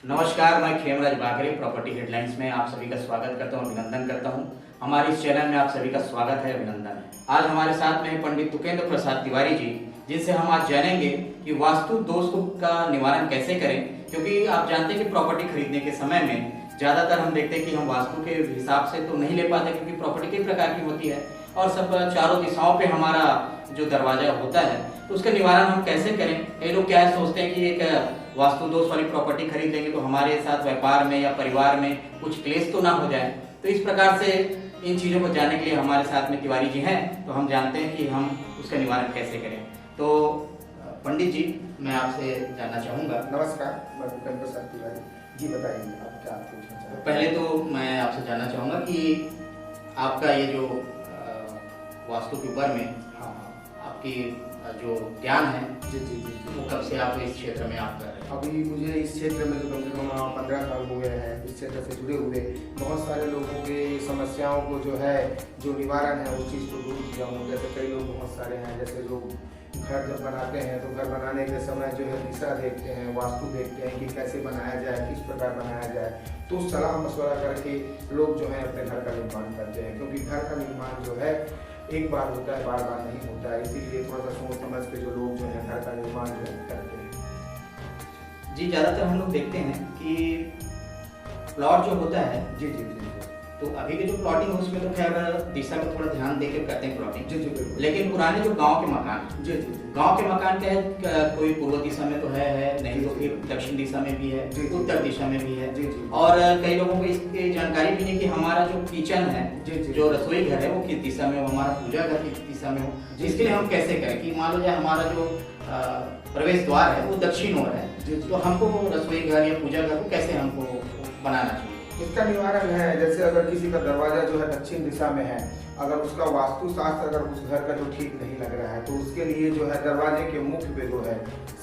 नमस्कार, मैं Khemraj Bagre property headlines में आप सभी का स्वागत करता हूं, अभिनंदन करता हूं। हमारे इस चैनल में आप सभी का स्वागत है, अभिनंदन है। आज हमारे साथ में पंडित तुकेंद्र प्रसाद तिवारी जी, जिनसे हम आज जानेंगे कि वास्तु दोष का निवारण कैसे करें। क्योंकि आप जानते हैं कि प्रॉपर्टी खरीदने के समय में ज़्यादातर हम देखते हैं कि हम वास्तु के हिसाब से तो नहीं ले पाते, क्योंकि प्रॉपर्टी कई प्रकार की होती है और सब चारों दिशाओं पे हमारा जो दरवाजा होता है तो उसका निवारण हम कैसे करें। कई लोग क्या सोचते हैं कि एक वास्तु दोष वाली प्रॉपर्टी खरीद लेंगे तो हमारे साथ व्यापार में या परिवार में कुछ क्लेश तो ना हो जाए। तो इस प्रकार से इन चीज़ों को जानने के लिए हमारे साथ में तिवारी जी हैं, तो हम जानते हैं कि हम उसका निवारण कैसे करें। तो पंडित जी, मैं आपसे जानना चाहूँगा। नमस्कार, मैं तुकेंद्र प्रसाद तिवारी जी, बताइए आप क्या पूछना चाहते हैं। पहले तो मैं आपसे जानना चाहूँगा कि आपका ये जो वास्तु के ऊपर में आपकी जो ज्ञान है जी जी जी जी वो कब से आप इस क्षेत्र में आप कर रहे हैं? अभी मुझे इस क्षेत्र में तो कम से कम 15 साल हो गए हैं इस क्षेत्र से जुड़े हुए। बहुत सारे लोगों के समस्याओं को जो निवारण है उस चीज़ को दूर किया हूँ। जैसे कई लोग बहुत सारे हैं, जैसे लोग घर जब बनाते हैं तो घर बनाने के समय दिशा देखते हैं, वास्तु देखते हैं कि कैसे बनाया जाए, किस प्रकार बनाया जाए। तो सलाह मशवरा करके लोग अपने घर का निर्माण करते हैं, क्योंकि घर का निर्माण एक बार होता है, बार बार नहीं होता है। इसीलिए थोड़ा सा सोच समझ के जो लोग घर का निर्माण करते हैं। जी, ज़्यादातर हम लोग देखते हैं कि प्लॉट जो होता है, जी जी जी तो अभी के जो प्लॉटिंग है उसमें तो खैर दिशा का थोड़ा ध्यान देकर करते हैं प्लॉटिंग। जी जी बिल्कुल। लेकिन पुराने जो गांव के मकान, जी जी जी गांव के मकान क्या है, कोई पूर्व दिशा में तो है नहीं तो फिर दक्षिण दिशा में भी है, जी, जी। उत्तर दिशा में भी है। जी जी और कई लोगों को इसकी जानकारी भी नहीं कि हमारा जो किचन है, जी जी जो रसोई घर है वो किस दिशा में हो, हमारा पूजा घर किस दिशा में हो। जी। इसके लिए हम कैसे करें कि मान लो जाए हमारा जो प्रवेश द्वार है वो दक्षिण ओर है, जी जी। तो हमको रसोई घर या पूजा घर को कैसे हमको बनाना चाहिए? इसका निवारण है, जैसे अगर किसी का दरवाजा दक्षिण दिशा में है, अगर उसका वास्तुशास्त्र अगर उस घर का ठीक नहीं लग रहा है तो उसके लिए दरवाजे के मुख पे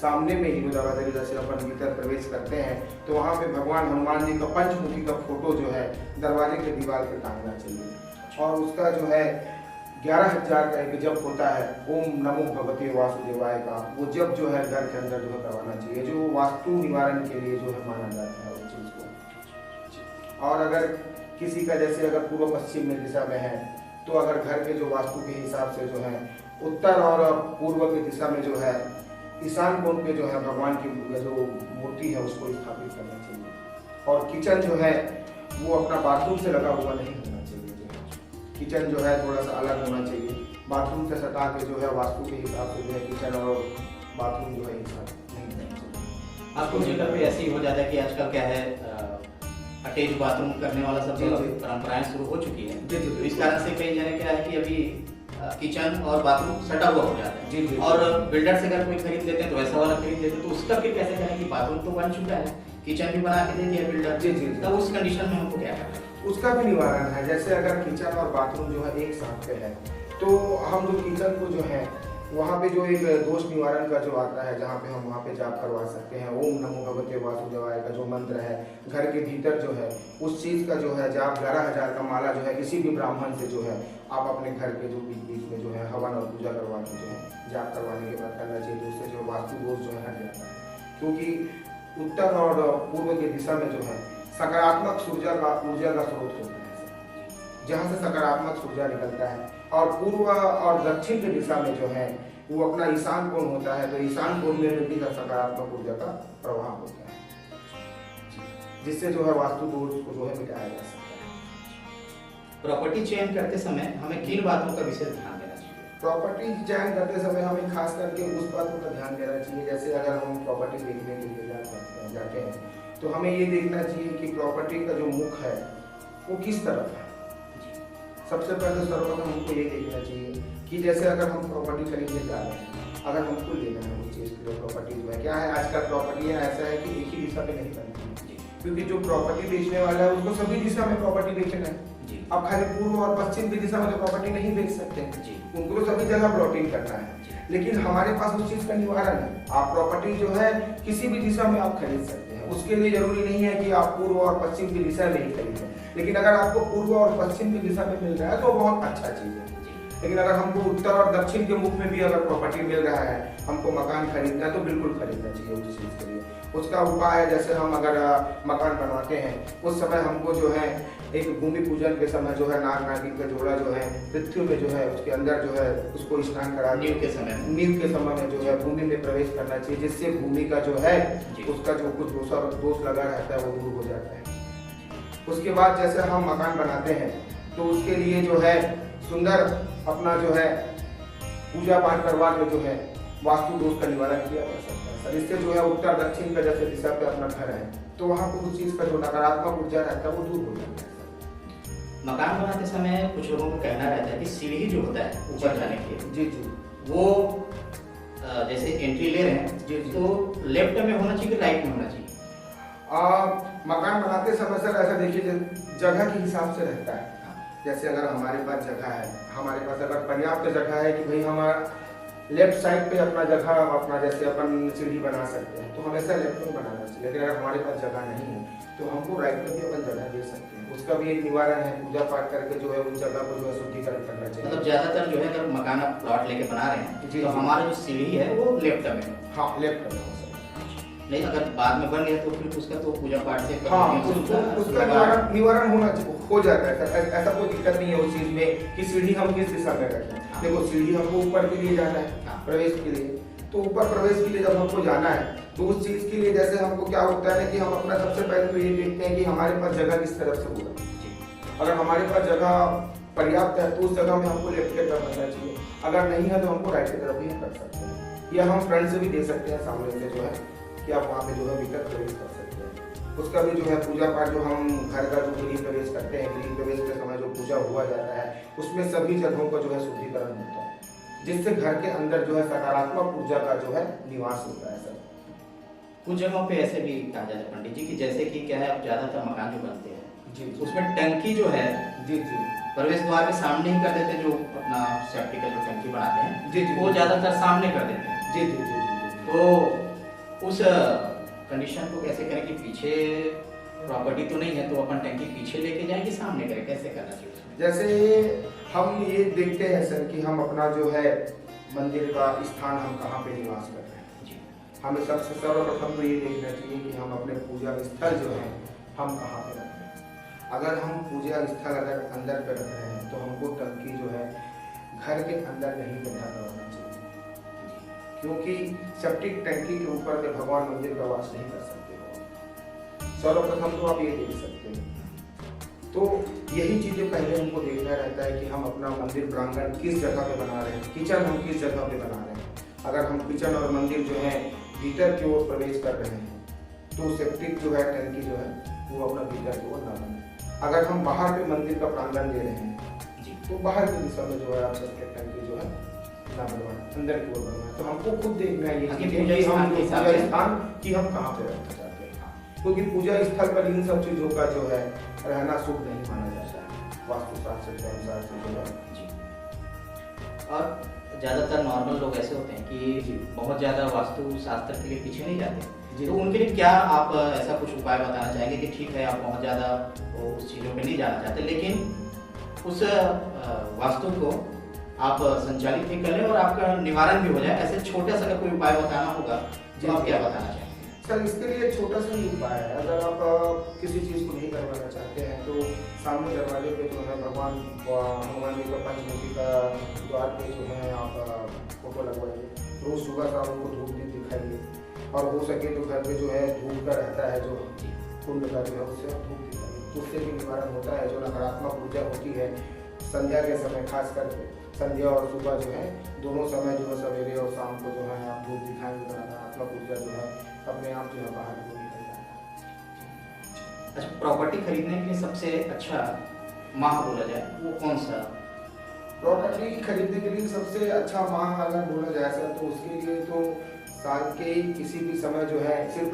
सामने में ही दरवाजे के जैसे अपन भीतर प्रवेश करते हैं तो वहाँ पे भगवान हनुमान जी का पंचमुखी का फोटो दरवाजे के दीवार पे टांगना चाहिए। और उसका 11,000 का एक जप होता है, ओम नमो भगवते वासुदेवाय का, वो जप घर के अंदर करवाना चाहिए, जो वास्तु निवारण के लिए माना जाता है उस चीज़ को। और अगर किसी का अगर पूर्व पश्चिम में दिशा में है तो अगर घर के वास्तु के हिसाब से उत्तर और पूर्व की दिशा में ईशान कोण पे भगवान की मूर्ति है उसको स्थापित करना चाहिए। और किचन वो अपना बाथरूम से लगा हुआ नहीं होना चाहिए। किचन थोड़ा सा अलग होना चाहिए, बाथरूम से सटा के वास्तु के हिसाब से किचन और बाथरूम हिसाब नहीं होना चाहिए। आपको जगह पे ऐसे ही हो जाता है कि आजकल क्या है, अटैच बाथरूम करने वाला सब परंपराएं शुरू हो चुकी है। जी जी। तो इस कारण से कई जगह क्या है कि अभी किचन और बाथरूम सटा हुआ हो जाता है। जी जी। और बिल्डर से अगर कोई खरीद लेते हैं तो वैसा वाला खरीद लेते हैं, तो उसका फिर कैसे करें कि बाथरूम तो बन चुका है, किचन भी बना के दे दिया बिल्डर। जी जी। तब उस कंडीशन में हमको क्या करना है? उसका भी निवारण है, जैसे अगर किचन और बाथरूम एक साथ पे है तो हम किचन को वहाँ पे एक दोष निवारण का आता है, जहाँ पे हम वहाँ पे जाप करवा सकते हैं। ओम नमो भगवते वासुदेवाय का जो मंत्र है, घर के भीतर उस चीज़ का जाप 11,000 का माला किसी भी ब्राह्मण से आप अपने घर के बीच बीच में हवन और पूजा करवा के जाप करवाने के बाद करना चाहिए। तो उससे वास्तु दोष हट जाता है, क्योंकि उत्तर और पूर्व की दिशा में सकारात्मक ऊर्जा का स्रोत होता है, जहाँ से सकारात्मक ऊर्जा निकलता है। और पूर्व और दक्षिण की दिशा में वो अपना ईशान कोण होता है, तो ईशान कोण में भी सकारात्मक ऊर्जा का प्रभाव होता है, जिससे वास्तु दोष को मिटाया जा सकता है। प्रॉपर्टी चयन करते समय हमें किन बातों का विशेष ध्यान देना चाहिए? प्रॉपर्टी चयन करते समय हमें खास करके उस बातों का ध्यान देना चाहिए, जैसे अगर हम प्रॉपर्टी देखने के लिए जाते हैं तो हमें ये देखना चाहिए कि प्रॉपर्टी का जो मुख है वो किस तरफ है। सबसे पहले सर्वप्रथम हमको ये देखना चाहिए कि जैसे अगर हम प्रॉपर्टी खरीदने जा रहे हैं, अगर हमको लेना है उस चीज़ के लिए प्रॉपर्टी क्या है, आजकल प्रॉपर्टी ऐसा है कि एक ही दिशा में नहीं बनती, क्योंकि जो प्रॉपर्टी बेचने वाला है उसको सभी दिशा में प्रॉपर्टी बेचना है। अब खाली पूर्व और पश्चिम की दिशा में तो प्रॉपर्टी नहीं बेच सकते, उनको सभी जगह प्लॉटिंग करना है। लेकिन हमारे पास उस चीज़ का निवारण है, आप प्रॉपर्टी किसी भी दिशा में आप खरीद सकते हैं। उसके लिए जरूरी नहीं है कि आप पूर्व और पश्चिम की दिशा में ही खरीदें, लेकिन अगर आपको पूर्व और पश्चिम की दिशा में मिल रहा है तो बहुत अच्छा चीज़ है। लेकिन अगर हमको उत्तर और दक्षिण के मुख में भी अगर प्रॉपर्टी मिल रहा है, हमको मकान खरीदना है तो बिल्कुल खरीदना चाहिए उस चीज़ के लिए। उसका उपाय है, जैसे हम अगर मकान बनवाते हैं उस समय हमको जो है एक भूमि पूजन के समय जो है नाग नागिन का जोड़ा जो है पृथ्वी में जो है उसके अंदर जो है उसको स्नान करा नींव के समय में जो है भूमि में प्रवेश करना चाहिए, जिससे भूमि का जो है उसका जो कुछ दोष लगा रहता है वो दूर हो जाता है। उसके बाद जैसे हम मकान बनाते हैं तो उसके लिए जो है सुंदर अपना जो है पूजा पाठ करवा के जो है वास्तु दोष का निवारण किया जा सकता है सर। इससे जो है उत्तर दक्षिण का जैसे दिशा पे अपना घर है तो वहाँ पर उस चीज़ का जो नकारात्मक ऊर्जा रहता है वो दूर हो जाता है। मकान बनाते समय कुछ लोगों का कहना रहता है कि सीढ़ी जो होता है ऊपर जाने के जी जी वो जैसे एंट्री ले रहे हैं जी जी तो लेफ्ट में होना चाहिए कि राइट में होना चाहिए? मकान बनाते समय सर ऐसा देखिए जगह के हिसाब से रहता है। जैसे अगर हमारे पास जगह है, हमारे पास अगर पर्याप्त जगह है कि भाई हमारा लेफ्ट साइड पे अपना जगह अपना जैसे अपन सीढ़ी बना सकते हैं तो हमेशा लेफ्ट में बनाना चाहिए। लेकिन अगर हमारे पास जगह नहीं है तो हमको राइट में भी अपन जगह दे सकते हैं। उसका भी एक निवारण है, पूजा पाठ करके जो है उस जगह को जो है शुद्धिकरण करना चाहिए। मतलब ज्यादातर जो है अगर मकान आप प्लॉट लेके बना रहे हैं जी, तो जी। हमारा जो सीढ़ी है वो लेफ्ट में है। हाँ लेफ्ट में हो सकता नहीं अगर बाद में बन गया तो फिर उसका तो पूजा पाठ से है। हाँ उसका निवारण होना हो जाता है सर। ऐसा कोई दिक्कत नहीं है उस चीज में कि सीढ़ी हम किस दिशा में रखें। देखो सीढ़ी हमको ऊपर के लिए जाना है प्रवेश के लिए, तो ऊपर प्रवेश के लिए जब हमको जाना है तो उस चीज के लिए जैसे हमको क्या होता है कि हम अपना सबसे पहले तो ये देखते हैं कि हमारे पास जगह किस तरफ से होगा। अगर हमारे पास जगह पर्याप्त है तो उस जगह में हमको लेफ्ट की तरफ बनना चाहिए, अगर नहीं है तो हमको राइट की तरफ भी कर सकते हैं, या हम फ्रंट से भी दे सकते हैं सामने से जो है कि आप वहाँ पे जो है भीतर प्रवेश कर सकते हैं। उसका भी जो है पूजा पाठ जो हम घर का जो गृह प्रवेश करते हैं, गृह प्रवेश के समय जो पूजा हुआ जाता है उसमें सभी जगहों का जो है शुद्धिकरण होता है, जिससे घर के अंदर जो है सकारात्मक ऊर्जा का जो है निवास होता है सर। कुछ जगहों पे ऐसे भी कहा जाता है पंडित जी कि जैसे कि क्या है अब ज्यादातर मकान जो बनते हैं जी उसमें टंकी जो है जी जी प्रवेश द्वार के सामने ही कर देते हैं, जो अपना सेफ्टी का जो टंकी बनाते हैं जी जी वो ज्यादातर सामने कर देते हैं। जी जी जी तो उस कंडीशन को कैसे करें कि पीछे प्रॉपर्टी तो नहीं है तो अपन टंकी पीछे लेके जाएंगे सामने करें, कैसे करना चाहिए उसमें? जैसे हम ये देखते हैं सर कि हम अपना जो है मंदिर का स्थान हम कहाँ पे निवास कर रहे हैं। जी हमें सबसे सर्वप्रथम तो ये देखना चाहिए कि हम अपने पूजा स्थल जो है हम कहाँ पे रख रहे हैं। अगर हम पूजा स्थल अगर अंदर पे रख रहे हैं तो हमको टंकी जो है घर के अंदर नहीं बैठा करवाना चाहिए, क्योंकि सेप्टिक टंकी के ऊपर में भगवान मंदिर का वास नहीं कर सकते हो। सर्वप्रथम तो आप ये देख सकते हैं। तो यही चीज़ें पहले हमको देखना रहता है कि हम अपना मंदिर प्रांगण किस जगह पे बना रहे हैं, किचन हम किस जगह पे बना रहे हैं। अगर हम किचन और मंदिर जो है भीतर की ओर प्रवेश कर रहे हैं तो सेप्टिक जो है टंकी जो है वो अपना भीतर की ओर ना बने। अगर हम बाहर पे मंदिर का प्रांगण दे रहे हैं जी तो बाहर की दिशा में जो है आप सेप्टिक टंकी जो है ना बनवाएं, अंदर की ओर बनवाएं। तो हमको खुद देखना है ये हाँ, चीज़ें पूजा कि हम स्थान के हिसाब पूजा से। स्थान कि हम कहाँ पे रखना चाहते हैं, क्योंकि पूजा स्थल पर इन सब चीज़ों का जो है रहना शुभ नहीं माना जाता है वास्तुशास्त्र के अनुसार से जो है। जी। और ज़्यादातर नॉर्मल लोग ऐसे होते हैं कि बहुत ज़्यादा वास्तु शास्त्र के लिए पीछे नहीं जाते, जी। तो उनके लिए क्या आप ऐसा कुछ उपाय बताना चाहेंगे कि ठीक है आप बहुत ज़्यादा उस चीज़ों पे नहीं जाना चाहते लेकिन उस वास्तु को आप संचालित भी करें और आपका निवारण भी हो जाए, ऐसे छोटा सा अगर कोई उपाय बताना होगा तो आप क्या बताना चाहेंगे? सर इसके लिए एक छोटा सा ही उपाय है। अगर आप किसी चीज़ को नहीं करवाना चाहते हैं तो सामने दरवाजे पे जो है भगवान जी का पंचमुखी का द्वार पे जो है आप फोटो लगवाइए। रोज सुबह शाम उनको धूप दीप दिखाइए, और हो सके तो घर पे जो है धूप का रहता है जो कुंड का जो है उससे आप धूप दिखाइए, उससे भी निवारण होता है। जो नकारात्मक ऊर्जा होती है संध्या के समय, खास करके संध्या और सुबह जो है दोनों समय जो है सवेरे और शाम को जो है आप धूप दिखाएंगे तो नकारात्मक ऊर्जा जो है अपने आप जो है बाहर को निकल जाता है। अच्छा, प्रॉपर्टी खरीदने के लिए सबसे अच्छा माह बोला जाए वो कौन सा? प्रॉपर्टी खरीदने के लिए सबसे अच्छा माह अगर बोला जाए सर तो उसके लिए तो साल के किसी भी समय जो है सिर्फ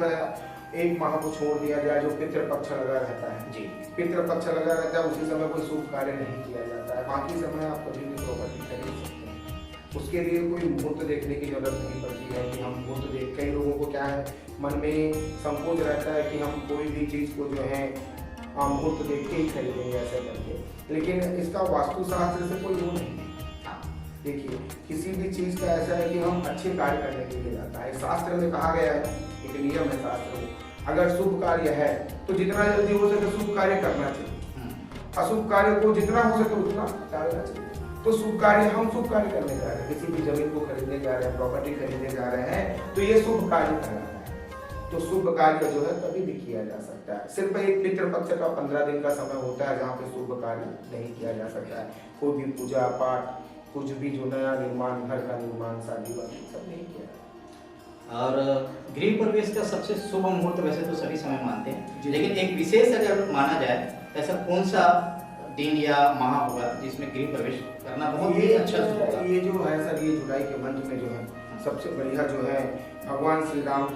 एक माह को छोड़ दिया जाए जो पितृपक्ष लगा रहता है। जी। पितृपक्ष लगा रहता है उसी समय कोई शुभ कार्य नहीं किया जाता है, बाकी समय आप कभी भी प्रॉपर्टी खरीद सकते हैं। उसके लिए कोई मुहूर्त देखने की जरूरत नहीं पड़ती है कि हम मुहूर्त देख। कई लोगों को क्या है मन में संकोच रहता है कि हम कोई भी चीज़ को जो है मुहूर्त देख के ही खरीदेंगे ऐसा करके, लेकिन इसका वास्तुशास्त्र से कोई वो नहीं है। देखिए, किसी भी चीज़ का ऐसा है कि हम अच्छे कार्य करने के लिए जाता है। शास्त्र में कहा गया है, एक नियम है शास्त्र में, अगर शुभ कार्य है तो जितना जल्दी हो सके शुभ कार्य करना चाहिए, अशुभ कार्य को जितना हो सके उतना टालना चाहिए। तो शुभ कार्य, हम शुभ कार्य करने जा रहे हैं, किसी भी जमीन को खरीदने जा रहे हैं, प्रॉपर्टी खरीदने जा रहे हैं, तो ये शुभ कार्य कहलाता है। तो शुभ कार्य जो है कभी भी किया जा सकता है। सिर्फ एक पितृपक्ष का 15 दिन का समय होता है जहाँ पे शुभ कार्य नहीं किया जा सकता है। कोई भी पूजा पाठ, कुछ भी जो नया निर्माण, घर का निर्माण, शादी वादी सब नहीं किया। और गृह प्रवेश का सबसे शुभ मुहूर्त वैसे तो सभी समय मानते हैं, जी। लेकिन एक विशेष अगर माना जाए ऐसा कौन सा दिन या माह होगा जिसमें गृह प्रवेश करना बहुत ही अच्छा शुभ होगा? ये जो है सर, ये जुलाई के मंथ में जो है सबसे बढ़िया जो है भगवान श्री राम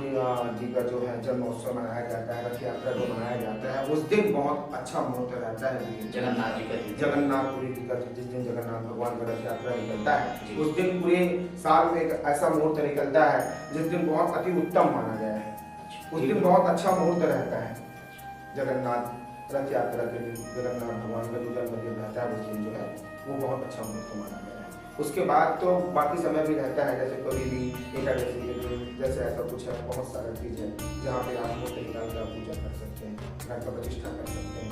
जी का जो है जन्मोत्सव मनाया जाता है, रथ यात्रा जो मनाया जाता है, उस दिन बहुत अच्छा मुहूर्त रहता है। जगन्नाथ जी का जगन्नाथपुरी जी का जिस दिन जगन्नाथ भगवान का रथ यात्रा निकलता है, जी। उस दिन पूरे साल में एक ऐसा मुहूर्त निकलता है जिस दिन बहुत अति उत्तम माना गया है। उस दिन बहुत अच्छा मुहूर्त रहता है। जगन्नाथ रथ यात्रा के दिन जगन्नाथ भगवान का जो जन्मदिन रहता है, उस दिन जो है वो बहुत अच्छा मुहूर्त माना गया है। उसके बाद तो बाकी समय भी रहता है, जैसे कभी भी एकादशी के दिन, जैसे ऐसा कुछ है, बहुत सारी चीज़ है जहाँ पे आप मुहूर्त निकाल कर पूजा कर सकते हैं, घर का प्रतिष्ठा कर सकते हैं।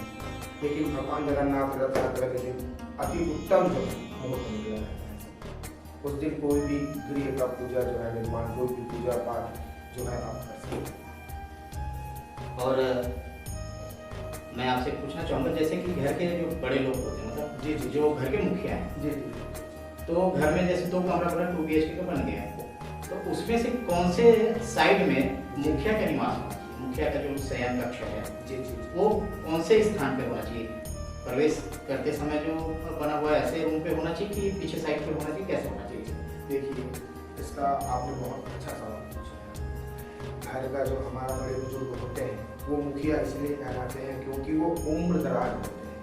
लेकिन भगवान जगन्नाथ रथ यात्रा के दिन अति उत्तम जो मुहूर्त निकला रहता है। उस दिन कोई भी गृह का पूजा जो है, निर्माण, कोई भी पूजा पाठ जो है आप कर सकते हैं। और मैं आपसे पूछना चाहूँगा, जैसे कि घर के जो बड़े लोग होते हैं, मतलब जी जी जो घर के मुखिया हैं, जी जी तो घर में जैसे 2 कमरा बना 2 BHK का बन गया है, तो उसमें से कौन से साइड में मुखिया का निवास होना चाहिए? मुखिया का जो शयन कक्ष है जी जी वो कौन से स्थान पे होना चाहिए? प्रवेश करते समय जो बना हुआ है ऐसे रूम पे होना चाहिए कि पीछे साइड पे होना चाहिए, कैसे होना चाहिए? देखिए, इसका आपने बहुत अच्छा सवाल पूछा है। घर का जो हमारा बड़े बुजुर्ग होते हैं वो मुखिया इसलिए कहलाते हैं क्योंकि वो उम्र दराज होते हैं,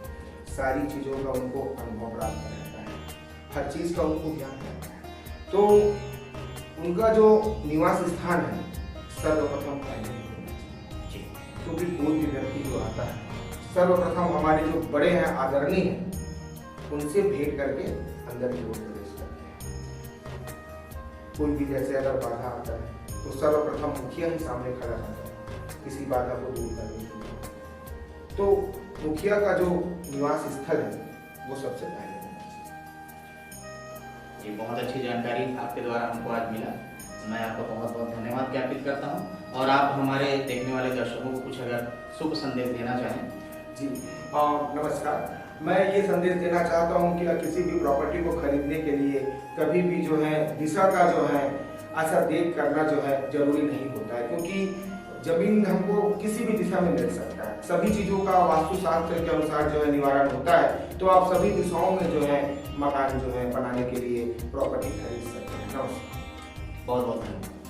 सारी चीज़ों का उनको अनुभव प्राप्त रहता है, हर चीज़ का उनको ज्ञान रहता है। तो उनका जो निवास स्थान है सर्वप्रथम पहले होना चाहिए, क्योंकि कोई भी व्यक्ति जो आता है सर्वप्रथम हमारे जो बड़े हैं, आदरणीय हैं, उनसे भेंट करके अंदर की ओर प्रवेश करते हैं। कोई भी जैसे अगर बाधा आता है तो सर्वप्रथम मुखिया ही सामने खड़ा रहता है किसी बाधा को दूर करने के लिए। तो मुखिया का जो निवास स्थल है वो सबसे पहले होना चाहिए। ये बहुत अच्छी जानकारी आपके द्वारा हमको आज मिला, मैं आपका बहुत बहुत धन्यवाद ज्ञापित करता हूँ। और आप हमारे देखने वाले दर्शकों को कुछ अगर शुभ संदेश देना चाहें? जी नमस्कार, मैं ये संदेश देना चाहता हूँ कि किसी भी प्रॉपर्टी को खरीदने के लिए कभी भी जो है दिशा का जो है ऐसा देख करना जो है जरूरी नहीं होता है, क्योंकि जमीन हमको किसी भी दिशा में मिल सकता है। सभी चीज़ों का वास्तुशास्त्र के अनुसार जो है निवारण होता है, तो आप सभी दिशाओं में जो है मकान जो है बनाने के लिए प्रॉपर्टी खरीद सकते हैं। नमस्कार। बहुत बहुत धन्यवाद।